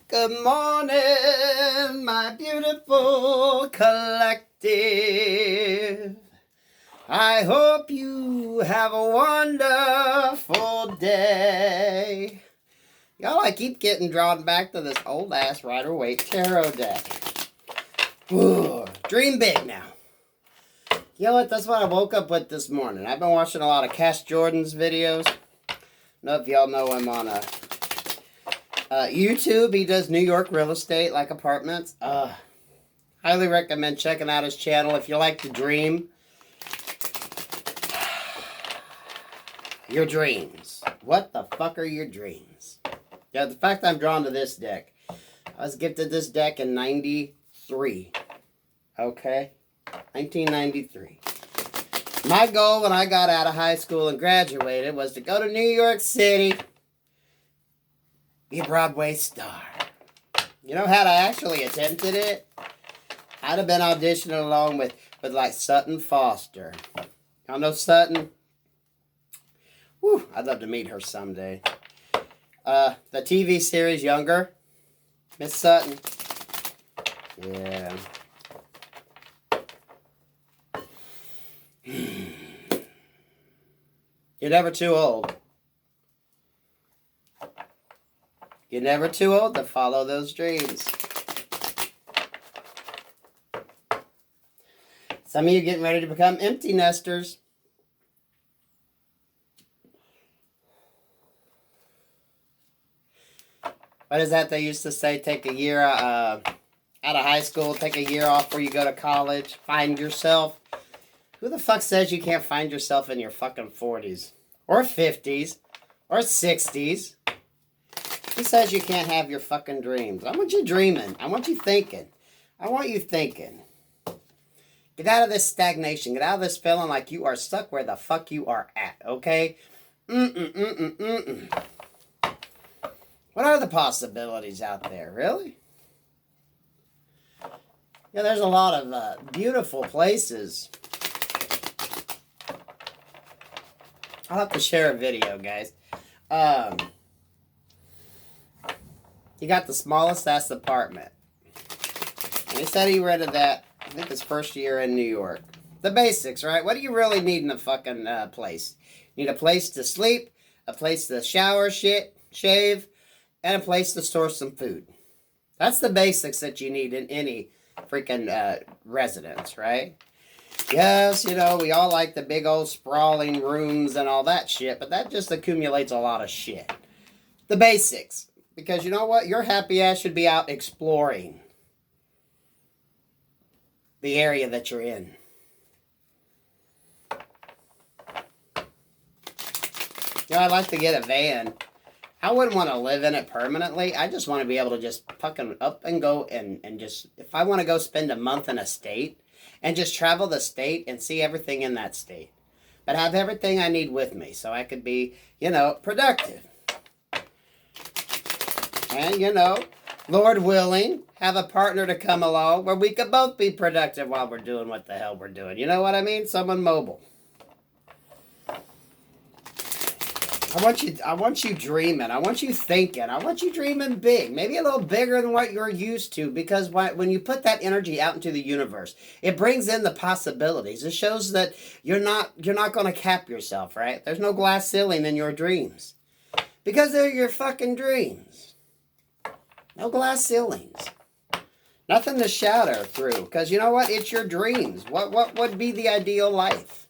Good morning, my beautiful collective. I hope you have a wonderful day. Y'all, I keep getting drawn back to this old-ass Rider-Waite tarot deck. Ooh, dream big now. You know what? That's what I woke up with this morning. I've been watching a lot of Cash Jordan's videos. I don't know if y'all know him on YouTube. He does New York real estate, like apartments. Highly recommend checking out his channel if you like to dream. Your dreams. What the fuck are your dreams? Yeah, the fact I'm drawn to this deck. I was gifted this deck in 93. Okay? 1993. My goal when I got out of high school and graduated was to go to New York City, be a Broadway star. You know how I actually attempted it? I'd have been auditioning along with like Sutton Foster. Y'all know Sutton? Whew, I'd love to meet her someday. The TV series Younger, Miss Sutton. Yeah. You're never too old. You're never too old to follow those dreams. Some of you getting ready to become empty nesters. What is that they used to say? Take a year out of high school, take a year off before you go to college, find yourself. Who the fuck says you can't find yourself in your fucking 40s? Or 50s? Or 60s? Who says you can't have your fucking dreams? I want you dreaming. I want you thinking. I want you thinking. Get out of this stagnation. Get out of this feeling like you are stuck where the fuck you are at, okay? What are the possibilities out there, really? Yeah, there's a lot of beautiful places. I'll have to share a video, guys. He got the smallest ass apartment. And he said he rented that, I think his first year in New York. The basics, right? What do you really need in a fucking place? You need a place to sleep, a place to shower, shave, and a place to store some food. That's the basics that you need in any freaking residence, right? Yes, you know, we all like the big old sprawling rooms and all that shit, but that just accumulates a lot of shit. The basics. Because you know what? Your happy ass should be out exploring the area that you're in. You know, I'd like to get a van. I wouldn't want to live in it permanently. I just want to be able to just fucking up and go and just, if I want to go spend a month in a state and just travel the state and see everything in that state. But have everything I need with me so I could be, you know, productive. And, you know, Lord willing, have a partner to come along where we could both be productive while we're doing what the hell we're doing. You know what I mean? Someone mobile. I want you dreaming. I want you thinking. I want you dreaming big. Maybe a little bigger than what you're used to. Because when you put that energy out into the universe, it brings in the possibilities. It shows that you're not going to cap yourself, right? There's no glass ceiling in your dreams. Because they're your fucking dreams. No glass ceilings. Nothing to shatter through. Because you know what? It's your dreams. What would be the ideal life?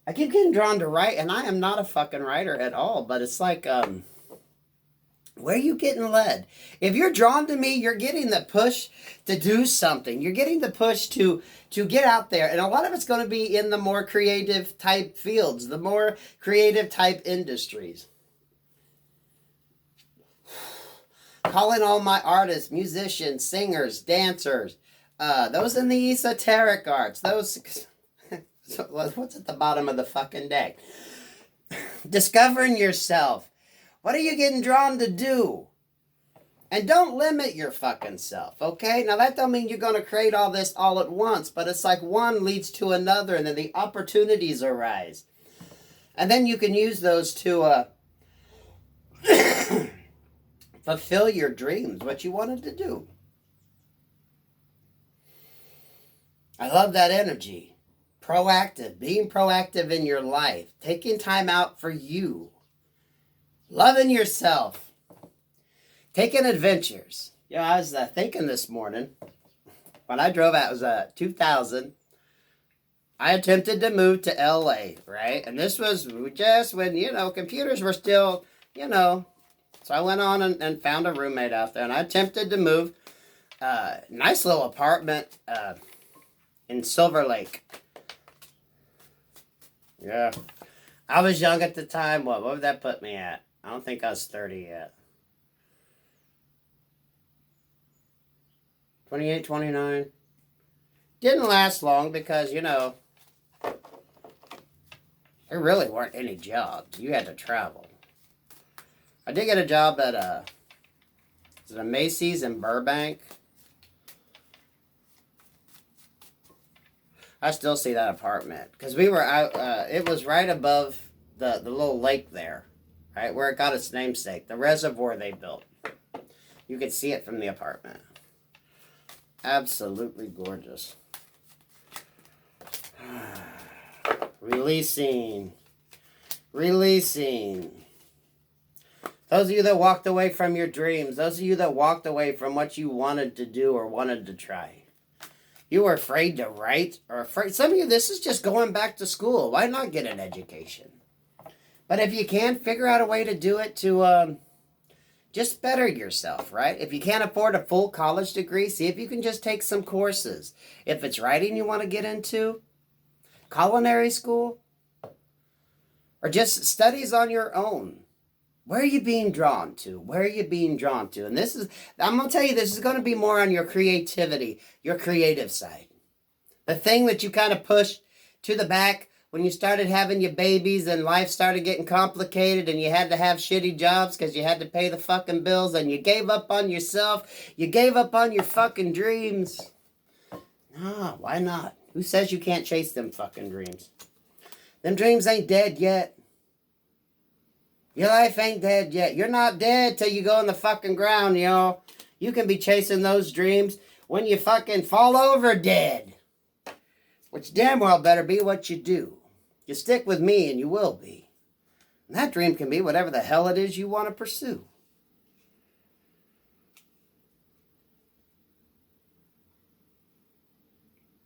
I keep getting drawn to write, and I am not a fucking writer at all, but it's like, where are you getting led? If you're drawn to me, you're getting the push to do something. You're getting the push to get out there, and a lot of it's going to be in the more creative type fields, the more creative type industries. Calling all my artists, musicians, singers, dancers, those in the esoteric arts, those... So what's at the bottom of the fucking deck? Discovering yourself. What are you getting drawn to do? And don't limit your fucking self, okay? Now, that don't mean you're going to create all this all at once, but it's like one leads to another, and then the opportunities arise. And then you can use those to fulfill your dreams, what you wanted to do. I love that energy. Proactive, being proactive in your life, taking time out for you, loving yourself, taking adventures. I was thinking this morning, when I drove out, it was 2000, I attempted to move to LA, right? And this was just when, computers were still, So I went on and found a roommate out there, and I attempted to move. Nice little apartment in Silver Lake. Yeah. I was young at the time. What would that put me at? I don't think I was 30 yet. 28, 29. Didn't last long because, there really weren't any jobs. You had to travel. I did get a job at a Macy's in Burbank. I still see that apartment because we were out. It was right above the little lake there, right where it got its namesake, the reservoir they built. You could see it from the apartment. Absolutely gorgeous. Releasing. Those of you that walked away from your dreams, those of you that walked away from what you wanted to do or wanted to try. You were afraid to write or afraid. Some of you, this is just going back to school. Why not get an education? But if you can, figure out a way to do it to just better yourself, right? If you can't afford a full college degree, see if you can just take some courses. If it's writing you want to get into, culinary school, or just studies on your own. Where are you being drawn to? And this is, I'm going to tell you, this is going to be more on your creativity, your creative side. The thing that you kind of pushed to the back when you started having your babies and life started getting complicated and you had to have shitty jobs because you had to pay the fucking bills and you gave up on yourself. You gave up on your fucking dreams. No, why not? Who says you can't chase them fucking dreams? Them dreams ain't dead yet. Your life ain't dead yet. You're not dead till you go in the fucking ground, y'all. You can be chasing those dreams when you fucking fall over dead. Which damn well better be what you do. You stick with me and you will be. And that dream can be whatever the hell it is you want to pursue.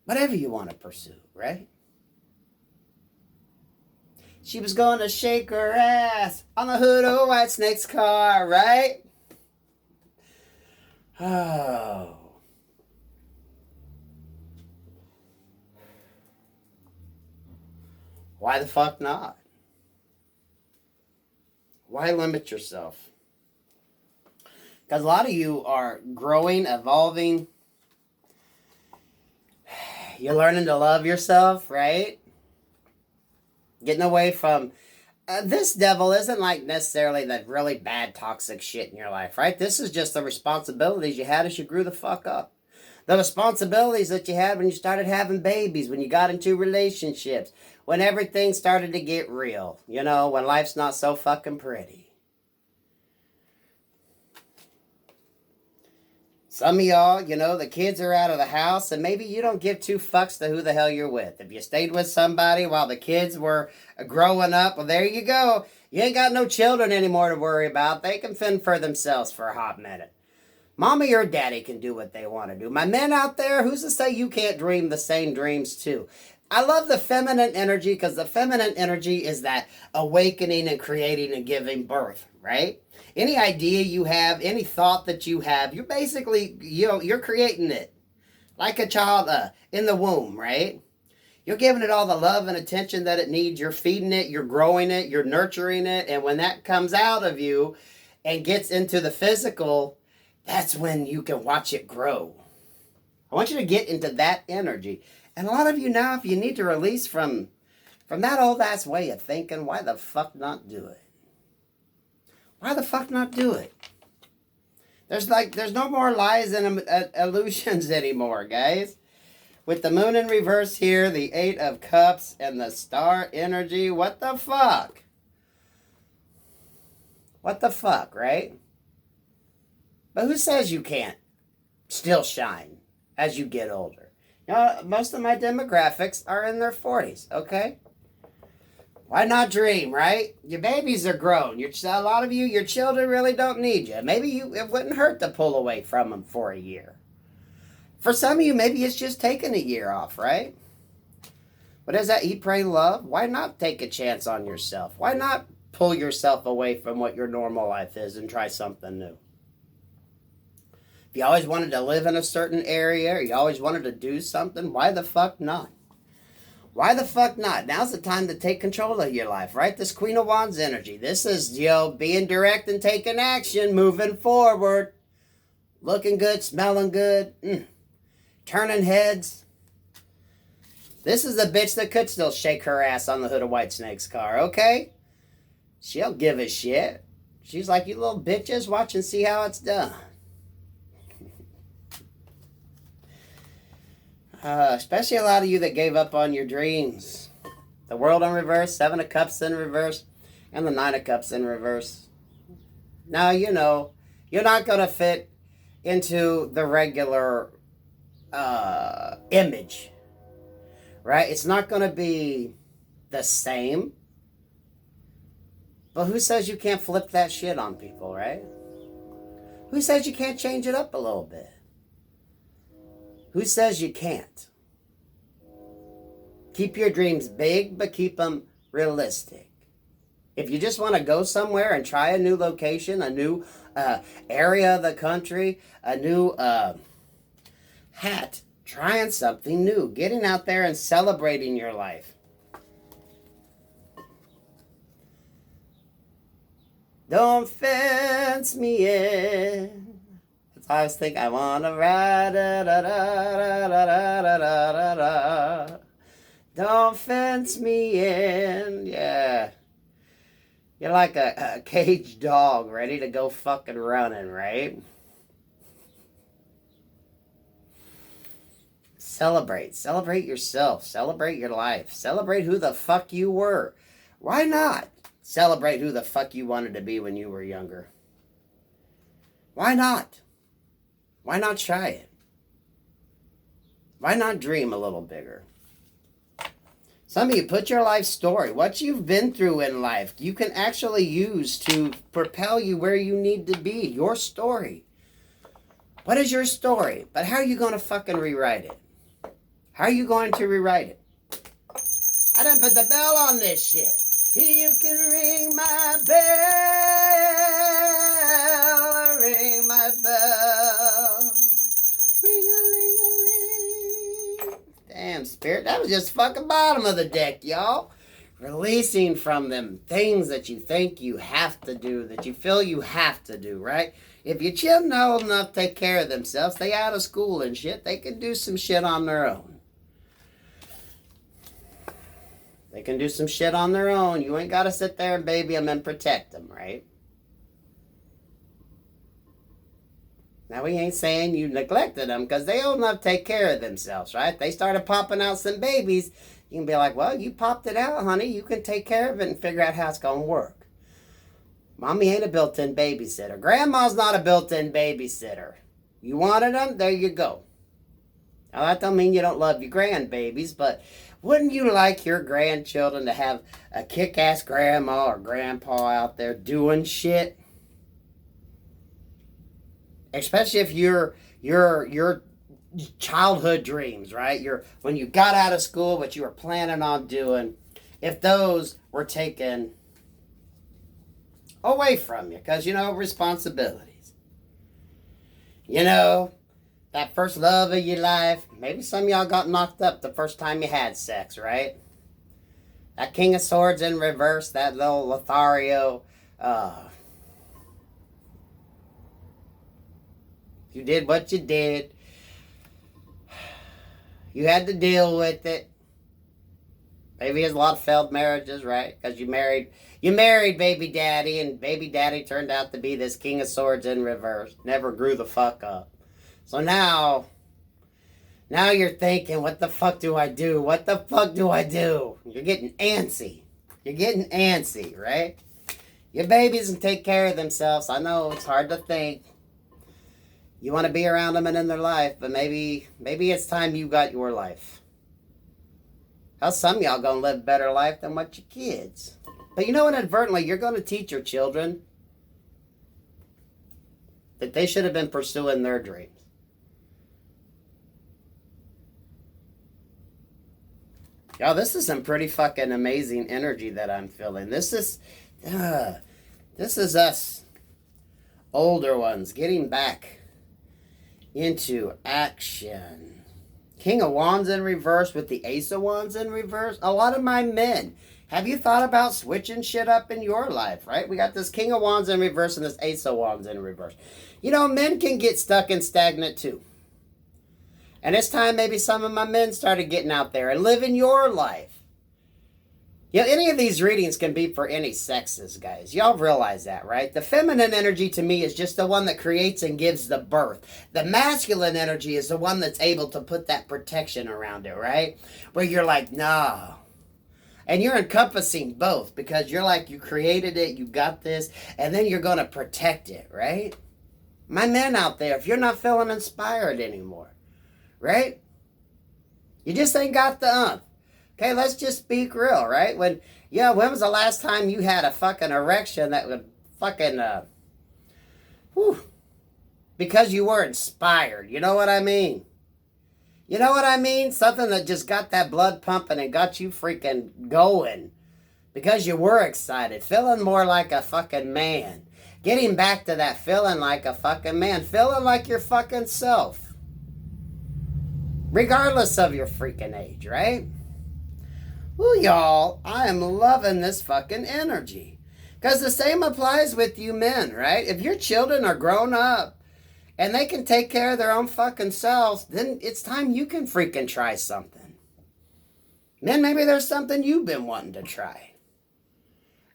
Whatever you want to pursue, right? She was going to shake her ass on the hood of White Snake's car, right? Oh. Why the fuck not? Why limit yourself? Because a lot of you are growing, evolving. You're learning to love yourself, right? Getting away from... this devil isn't like necessarily that really bad toxic shit in your life, right? This is just the responsibilities you had as you grew the fuck up. The responsibilities that you had when you started having babies, when you got into relationships, when everything started to get real, when life's not so fucking pretty. Some of y'all, the kids are out of the house and maybe you don't give two fucks to who the hell you're with. If you stayed with somebody while the kids were growing up, well, there you go. You ain't got no children anymore to worry about. They can fend for themselves for a hot minute. Mommy or daddy can do what they want to do. My men out there, who's to say you can't dream the same dreams too? I love the feminine energy because the feminine energy is that awakening and creating and giving birth, right? Any idea you have, any thought that you have, you're basically, you're creating it. Like a child in the womb, right? You're giving it all the love and attention that it needs. You're feeding it, you're growing it, you're nurturing it. And when that comes out of you and gets into the physical, that's when you can watch it grow. I want you to get into that energy. And a lot of you now, if you need to release from that old ass way of thinking, why the fuck not do it? Why the fuck not do it? There's no more lies and illusions anymore, guys. With the moon in reverse here, the 8 of Cups, and the star energy, what the fuck? What the fuck, right? But who says you can't still shine as you get older? You know, most of my demographics are in their 40s, okay? Why not dream, right? Your babies are grown. A lot of you, your children really don't need you. Maybe it wouldn't hurt to pull away from them for a year. For some of you, maybe it's just taking a year off, right? What is that? Eat, pray, love? Why not take a chance on yourself? Why not pull yourself away from what your normal life is and try something new? If you always wanted to live in a certain area or you always wanted to do something, why the fuck not? Why the fuck not? Now's the time to take control of your life, right? This Queen of Wands energy. This is, being direct and taking action, moving forward, looking good, smelling good, turning heads. This is the bitch that could still shake her ass on the hood of Whitesnake's car, okay? She'll give a shit. She's like, you little bitches, watch and see how it's done. Especially a lot of you that gave up on your dreams. The World in reverse, 7 of Cups in reverse, and the 9 of Cups in reverse. Now, you're not going to fit into the regular image, right? It's not going to be the same. But who says you can't flip that shit on people, right? Who says you can't change it up a little bit? Who says you can't? Keep your dreams big, but keep them realistic. If you just want to go somewhere and try a new location, a new area of the country, a new hat, trying something new, getting out there and celebrating your life. Don't fence me in. I always think I want to ride, da, da, da, da, da, da, da, da. Don't fence me in. Yeah. You're like a caged dog ready to go fucking running, right? Celebrate. Celebrate yourself. Celebrate your life. Celebrate who the fuck you were. Why not celebrate who the fuck you wanted to be when you were younger? Why not? Why not try it? Why not dream a little bigger? Some of you, put your life story, what you've been through in life, you can actually use to propel you where you need to be. Your story. What is your story? But how are you going to fucking rewrite it? How are you going to rewrite it? I didn't put the bell on this shit. You can ring my bell, ring my bell, ring-a-ling-a-ling. Damn, Spirit, that was just fucking bottom of the deck, y'all. Releasing from them things that you think you have to do, that you feel you have to do, right? If your children are old enough to take care of themselves, they out of school and shit, they can do some shit on their own. They can do some shit on their own. You ain't got to sit there and baby them and protect them, right? Now, we ain't saying you neglected them because they old enough to take care of themselves, right? They started popping out some babies. You can be like, well, you popped it out, honey. You can take care of it and figure out how it's going to work. Mommy ain't a built-in babysitter. Grandma's not a built-in babysitter. You wanted them? There you go. Now, that don't mean you don't love your grandbabies, but wouldn't you like your grandchildren to have a kick-ass grandma or grandpa out there doing shit? Especially if your childhood dreams, right? When you got out of school, what you were planning on doing, if those were taken away from you, because, responsibilities. That first love of your life, maybe some of y'all got knocked up the first time you had sex, right? That King of Swords in reverse, that little Lothario, you did what you did. You had to deal with it. Maybe there's a lot of failed marriages, right? Because you married baby daddy, and baby daddy turned out to be this King of Swords in reverse. Never grew the fuck up. So now you're thinking, what the fuck do I do? What the fuck do I do? You're getting antsy. Right? Your babies can take care of themselves. I know it's hard to think. You want to be around them and in their life, but maybe it's time you got your life. How some of y'all gonna live a better life than what your kids. But you know, inadvertently, you're gonna teach your children that they should have been pursuing their dreams. Y'all, this is some pretty fucking amazing energy that I'm feeling. This is us older ones getting back into action. King of Wands in reverse with the Ace of Wands in reverse. A lot of my men, have you thought about switching shit up in your life, right? We got this King of Wands in reverse and this Ace of Wands in reverse. You know, men can get stuck and stagnant too. And it's time maybe some of my men started getting out there and living your life. Yeah, any of these readings can be for any sexes, guys. Y'all realize that, right? The feminine energy to me is just the one that creates and gives the birth. The masculine energy is the one that's able to put that protection around it, right? Where you're like, no. And you're encompassing both because you're like, you created it, you got this, and then you're going to protect it, right? My men out there, if you're not feeling inspired anymore, right? You just ain't got the umph. Okay, let's just speak real, right? When was the last time you had a fucking erection that would fucking, because you were inspired. You know what I mean? You know what I mean? Something that just got that blood pumping and got you freaking going. Because you were excited. Feeling more like a fucking man. Getting back to that feeling like a fucking man. Feeling like your fucking self. Regardless of your freaking age, right? Well, y'all, I am loving this fucking energy. Because the same applies with you men, right? If your children are grown up and they can take care of their own fucking selves, then it's time you can freaking try something. Men, maybe there's something you've been wanting to try.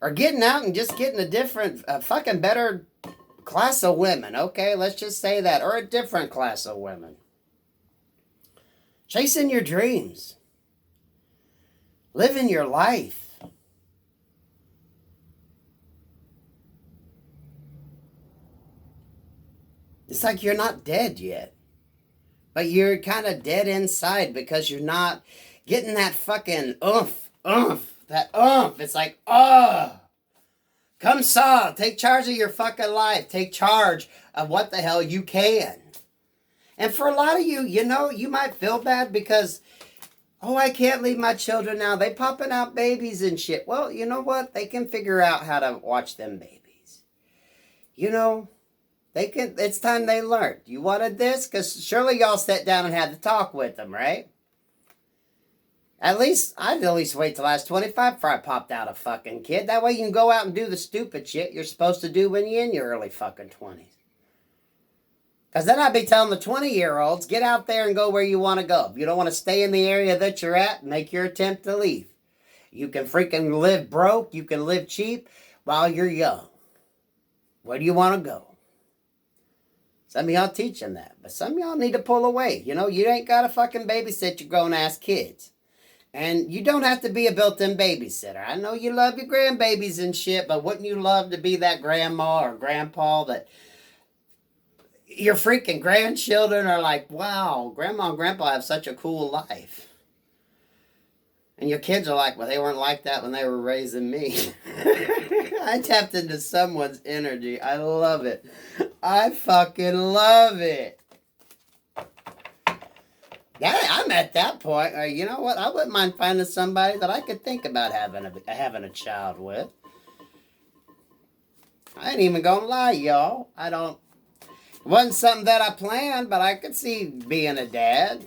Or getting out and just getting a different, fucking better class of women, okay? Let's just say that. Or a different class of women. Chasing your dreams. Living your life. It's like you're not dead yet. But you're kind of dead inside because you're not getting that fucking oomph. That oomph. It's like, come saw. Take charge of your fucking life. Take charge of what the hell you can. And for a lot of you, you know, you might feel bad because, I can't leave my children now. They popping out babies and shit. Well, you know what? They can figure out how to watch them babies. You know, they can. It's time they learned. You wanted this? Because surely y'all sat down and had to talk with them, right? I'd at least wait till I was 25 before I popped out a fucking kid. That way you can go out and do the stupid shit you're supposed to do when you're in your early fucking 20s. Because then I'd be telling the 20-year-olds, get out there and go where you want to go. If you don't want to stay in the area that you're at, make your attempt to leave. You can freaking live broke. You can live cheap while you're young. Where do you want to go? Some of y'all teach them that. But some of y'all need to pull away. You know, you ain't got to fucking babysit your grown-ass kids. And you don't have to be a built-in babysitter. I know you love your grandbabies and shit, but wouldn't you love to be that grandma or grandpa that your freaking grandchildren are like, wow, grandma and grandpa have such a cool life. And your kids are like, well, they weren't like that when they were raising me. I tapped into someone's energy. I love it. I fucking love it. Yeah, I'm at that point. You know what? I wouldn't mind finding somebody that I could think about having a child with. I ain't even gonna lie, y'all. It wasn't something that I planned, but I could see being a dad.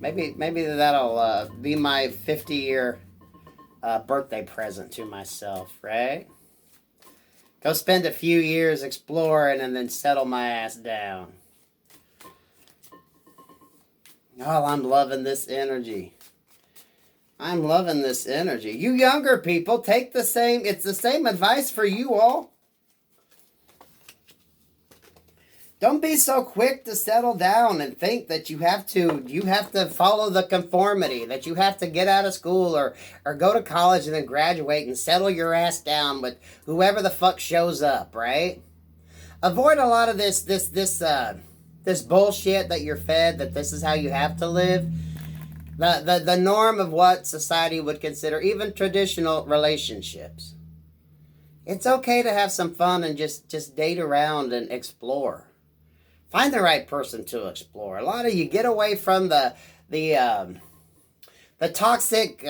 Maybe that'll be my 50-year birthday present to myself, right? Go spend a few years exploring and then settle my ass down. Oh, I'm loving this energy. I'm loving this energy. You younger people, it's the same advice for you all. Don't be so quick to settle down and think that you have to follow the conformity, that you have to get out of school or go to college and then graduate and settle your ass down with whoever the fuck shows up, right? Avoid a lot of this bullshit that you're fed, that this is how you have to live. The norm of what society would consider even traditional relationships. It's okay to have some fun and just date around and explore. Find the right person to explore. A lot of you get away from the toxic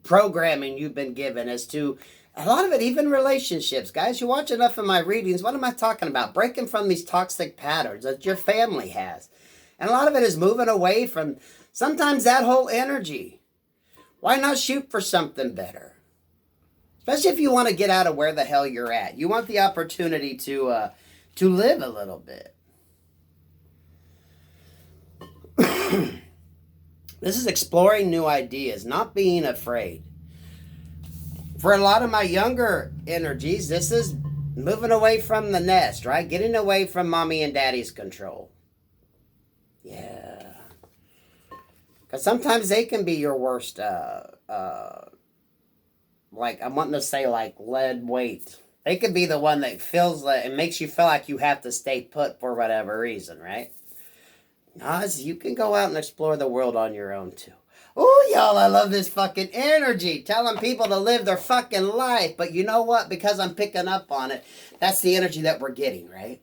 programming you've been given as to a lot of it, even relationships. Guys, you watch enough of my readings. What am I talking about? Breaking from these toxic patterns that your family has. And a lot of it is moving away from sometimes that whole energy. Why not shoot for something better? Especially if you want to get out of where the hell you're at. You want the opportunity to live a little bit. This is exploring new ideas, not being afraid. For a lot of my younger energies, this is moving away from the nest, right? Getting away from mommy and daddy's control. Yeah. Because sometimes they can be your worst, like, I'm wanting to say, like, lead weight. They could be the one that feels like, it makes you feel like you have to stay put for whatever reason, right? Oz, you can go out and explore the world on your own, too. Oh, y'all, I love this fucking energy. Telling people to live their fucking life. But you know what? Because I'm picking up on it, that's the energy that we're getting, right?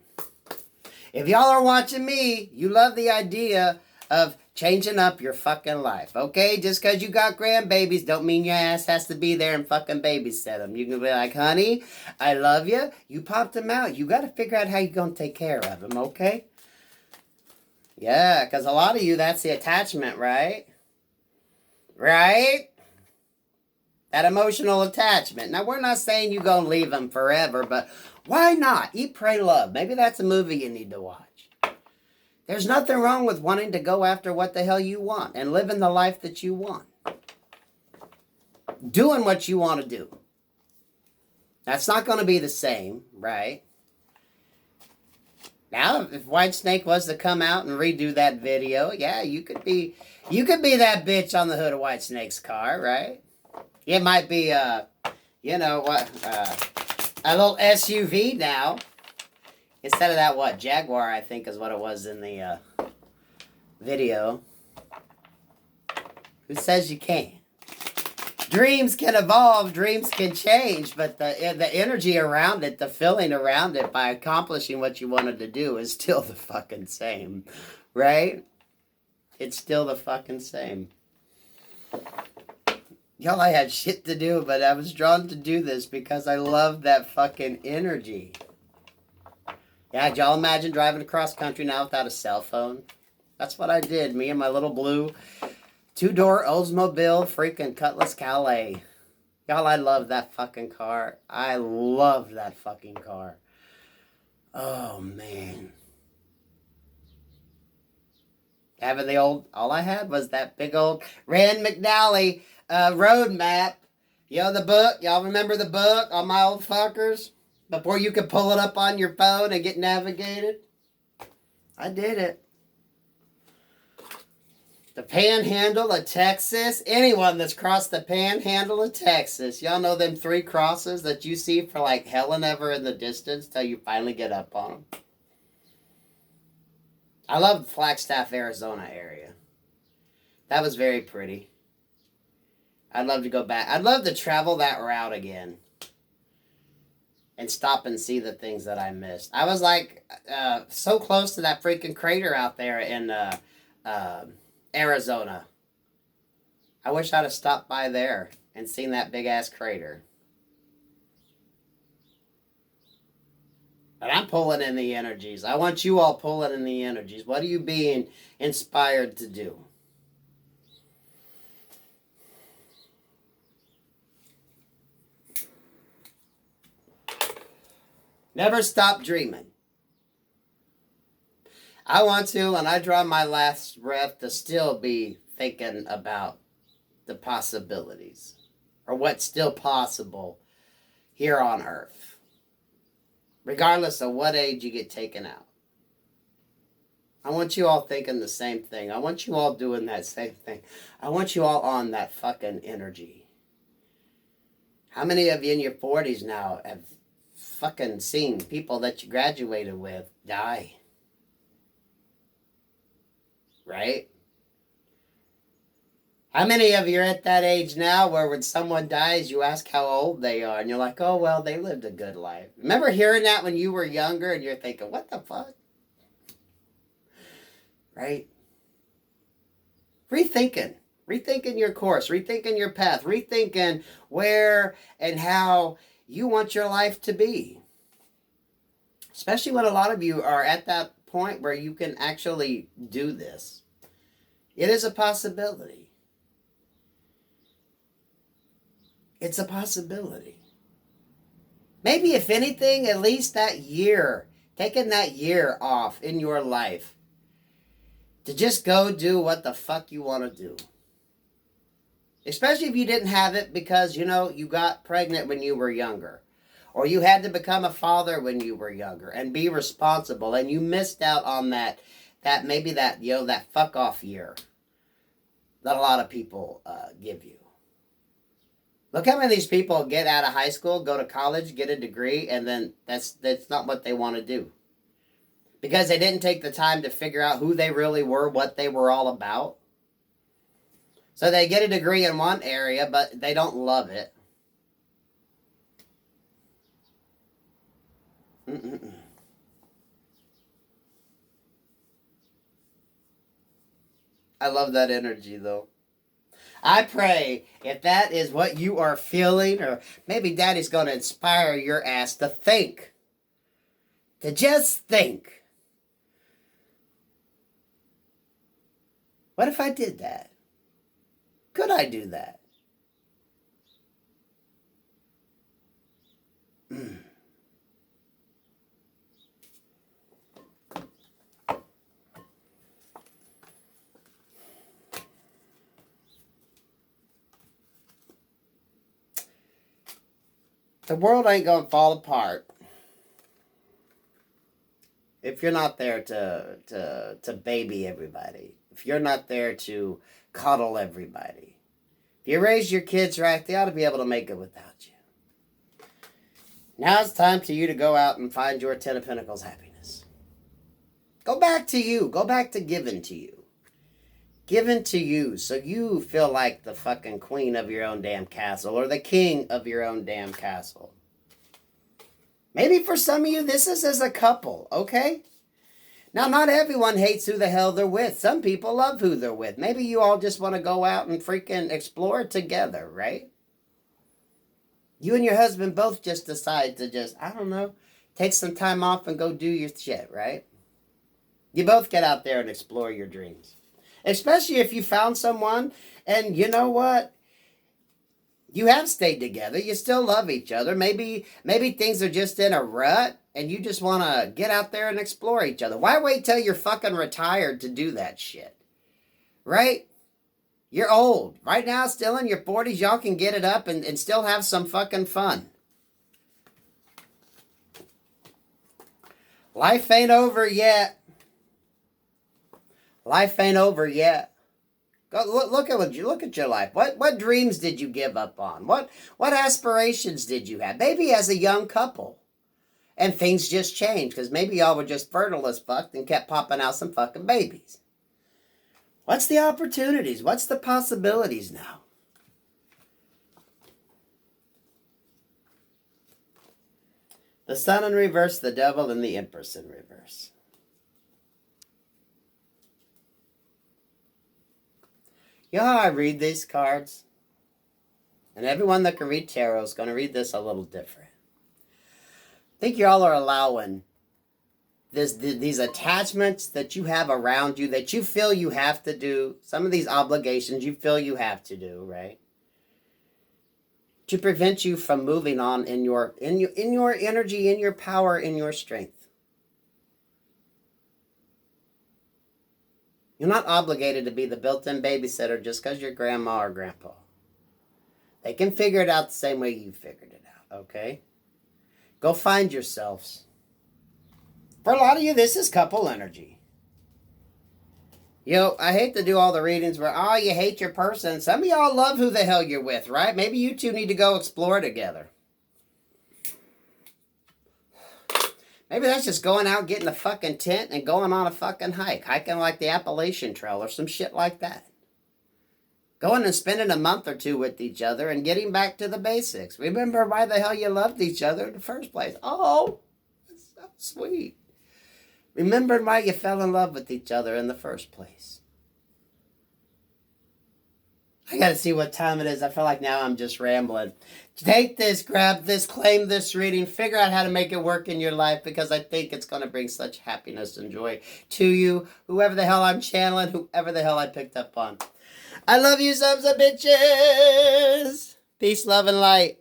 If y'all are watching me, you love the idea of changing up your fucking life, okay? Just because you got grandbabies don't mean your ass has to be there and fucking babysit them. You can be like, honey, I love you. You popped them out. You got to figure out how you're going to take care of them, okay? Yeah, because a lot of you, that's the attachment, right? Right? That emotional attachment. Now, we're not saying you're going to leave them forever, but why not? Eat, pray, love. Maybe that's a movie you need to watch. There's nothing wrong with wanting to go after what the hell you want and living the life that you want. Doing what you want to do. That's not going to be the same, right? Now, if Whitesnake was to come out and redo that video, yeah, you could be that bitch on the hood of Whitesnake's car, right? It might be, you know what, a little SUV now. Instead of that, what, Jaguar, I think is what it was in the video. Who says you can't? Dreams can evolve, dreams can change, but the energy around it, the feeling around it by accomplishing what you wanted to do is still the fucking same, right? It's still the fucking same. Y'all, I had shit to do, but I was drawn to do this because I love that fucking energy. Yeah, did y'all imagine driving across country now without a cell phone? That's what I did, me and my little blue two-door Oldsmobile freaking Cutlass Calais. Y'all, I love that fucking car. I love that fucking car. Oh, man. Having the old, all I had was that big old Rand McNally road map. You know the book? Y'all remember the book on my old fuckers? Before you could pull it up on your phone and get navigated? I did it. The panhandle of Texas. Anyone that's crossed the panhandle of Texas. Y'all know them 3 crosses that you see for like hell and ever in the distance till you finally get up on them? I love Flagstaff, Arizona area. That was very pretty. I'd love to go back. I'd love to travel that route again. And stop and see the things that I missed. I was like so close to that freaking crater out there in Arizona. I wish I'd have stopped by there and seen that big ass crater. But I'm pulling in the energies. I want you all pulling in the energies. What are you being inspired to do? Never stop dreaming. I want to, when I draw my last breath, to still be thinking about the possibilities. Or what's still possible here on Earth. Regardless of what age you get taken out. I want you all thinking the same thing. I want you all doing that same thing. I want you all on that fucking energy. How many of you in your 40s now have fucking seeing people that you graduated with die. Right? How many of you are at that age now where when someone dies, you ask how old they are, and you're like, oh, well, they lived a good life. Remember hearing that when you were younger, and you're thinking, what the fuck? Right? Rethinking your course, rethinking your path, rethinking where and how you want your life to be. Especially when a lot of you are at that point where you can actually do this. It is a possibility. It's a possibility. Maybe if anything, at least that year, taking that year off in your life to just go do what the fuck you want to do. Especially if you didn't have it because, you got pregnant when you were younger. Or you had to become a father when you were younger and be responsible. And you missed out on that fuck off year that a lot of people give you. Look how many of these people get out of high school, go to college, get a degree, and then that's not what they want to do. Because they didn't take the time to figure out who they really were, what they were all about. So they get a degree in one area, but they don't love it. I love that energy, though. I pray if that is what you are feeling, or maybe Daddy's going to inspire your ass to think. To just think. What if I did that? Could I do that? The world ain't going to fall apart if you're not there to baby everybody. If you're not there to cuddle everybody. If you raise your kids right, they ought to be able to make it without you. Now it's time for you to go out and find your Ten of Pentacles happiness. Go back to you. Go back to giving to you. Given to you so you feel like the fucking queen of your own damn castle or the king of your own damn castle. Maybe for some of you, this is as a couple, okay? Now, not everyone hates who the hell they're with. Some people love who they're with. Maybe you all just want to go out and freaking explore together, right? You and your husband both just decide to just, I don't know, take some time off and go do your shit, right? You both get out there and explore your dreams. Especially if you found someone and you know what? You have stayed together. You still love each other. Maybe things are just in a rut and you just want to get out there and explore each other. Why wait till you're fucking retired to do that shit? Right? You're old. Right now, still in your 40s, y'all can get it up and still have some fucking fun. Life ain't over yet. Life ain't over yet. Go look at your life. What dreams did you give up on? What aspirations did you have? Maybe as a young couple, and things just changed because maybe y'all were just fertile as fuck and kept popping out some fucking babies. What's the opportunities? What's the possibilities now? The Sun in reverse, the Devil, and the Empress in reverse. You know how I read these cards? And everyone that can read tarot is going to read this a little different. I think y'all are allowing these attachments that you have around you that you feel you have to do. Some of these obligations you feel you have to do, right? To prevent you from moving on in your energy, in your power, in your strength. You're not obligated to be the built-in babysitter just because you're grandma or grandpa. They can figure it out the same way you figured it out, okay? Go find yourselves. For a lot of you, this is couple energy. I hate to do all the readings where, you hate your person. Some of y'all love who the hell you're with, right? Maybe you two need to go explore together. Maybe that's just going out, getting a fucking tent, and going on a fucking hike. Hiking like the Appalachian Trail or some shit like that. Going and spending a month or two with each other and getting back to the basics. Remember why the hell you loved each other in the first place. Oh, that's so sweet. Remember why you fell in love with each other in the first place. I gotta see what time it is. I feel like now I'm just rambling. Take this, grab this, claim this reading, figure out how to make it work in your life, because I think it's gonna bring such happiness and joy to you, whoever the hell I'm channeling, whoever the hell I picked up on. I love you, sons of bitches. Peace, love, and light.